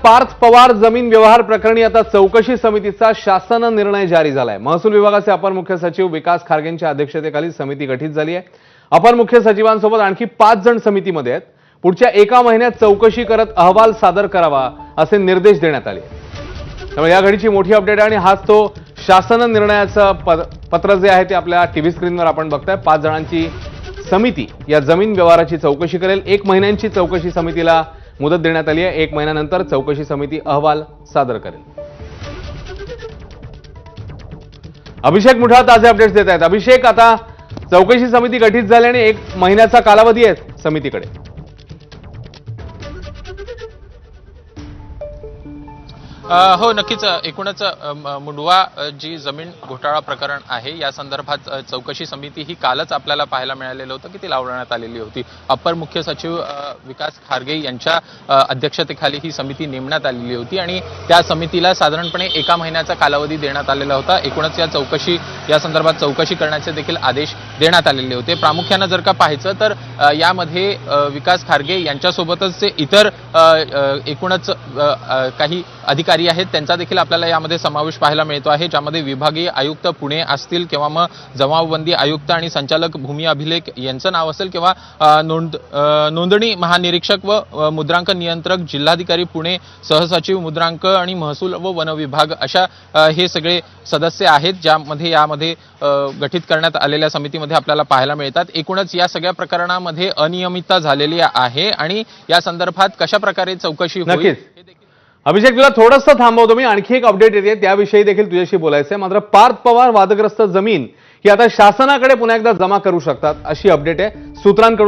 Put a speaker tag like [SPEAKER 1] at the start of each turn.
[SPEAKER 1] पार्थ पवार जमीन व्यवहार प्रकरणी आता चौकशी समितीचा शासन निर्णय जारी झालाय। महसूल विभागाचे अपर मुख्य सचिव विकास खारगेंच्या अध्यक्षतेखाली समिती गठीत झाली आहे। अपर मुख्य सचिवांसोबत आणखी 5 जण समितीमध्ये आहेत। पुढच्या 1 महिन्यात चौकशी करत अहवाल सादर करावा असे निर्देश देण्यात आले। त्यामुळे या घडीची मोठी अपडेट आहे आणि हाच तो शासन निर्णयाचं पत्र जे आहे ते आपल्या टीव्ही स्क्रीनवर आपण बघताय। 5 जणांची समिती या जमीन व्यवहाराची चौकशी करेल। 1 महिन्यांची चौकशी समितीला मुदत देण्यात आली आहे। 1 महिन्यानंतर चौकशी समिती अहवाल सादर करेल। अभिषेक मुठा ताजे अपडेट्स देत आहेत। अभिषेक, आता चौकशी समिती गठीत झाल्याने 1 महिन्याचा कालावधी आहे समितीकडे।
[SPEAKER 2] हो, नक्कीच। एकूणच मुंडवा जी जमीन घोटाळा प्रकरण आहे या संदर्भात चौकशी समिती ही कालच आपल्याला पाहायला मिळालेलं होतं की ती लावण्यात आलेली होती। अपर मुख्य सचिव विकास खारगे यांच्या अध्यक्षतेखाली ही समिती नेमण्यात आलेली होती आणि त्या समितीला साधारणपणे 1 महिन्याचा कालावधी देण्यात आलेला होता। एकूणच या संदर्भात चौकशी करण्याचे देखील आदेश देण्यात आलेले होते। प्रामुख्याने जर का पाहायचं तर यामध्ये विकास खारगे यांच्यासोबतच इतर एकूणच काही अधिकारी आहेत त्यांचा देखील आपल्याला यामध्ये समावेश पाहायला मिळतो आहे, ज्यामध्ये विभागीय आयुक्त पुणे असतील किंवा मग जमावबंदी आयुक्त आणि संचालक भूमी अभिलेख यांचं नाव असेल किंवा नोंदणी महानिरीक्षक व मुद्रांक नियंत्रक जिल्हाधिकारी पुणे, सहसचिव मुद्रांक आणि महसूल व वन विभाग अशा हे सगळे सदस्य आहेत ज्यामध्ये यामध्ये गठीत करण्यात आलेल्या समितीमध्ये आपल्याला पाहायला मिळतात। एकूणच या सगळ्या प्रकरणामध्ये अनियमितता झालेली आहे आणि या संदर्भात कशा प्रकारे चौकशी होईल।
[SPEAKER 1] अभिषेक, तुला थोडंसं थांबवतो मी, आणखी एक अपडेट येते त्याविषयी देखील तुझ्याशी बोलायचं आहे। मात्र पार्थ पवार वादग्रस्त जमीन ही आता शासनाकडे पुन्हा एकदा जमा करू शकतात अशी अपडेट आहे सूत्रांकडून।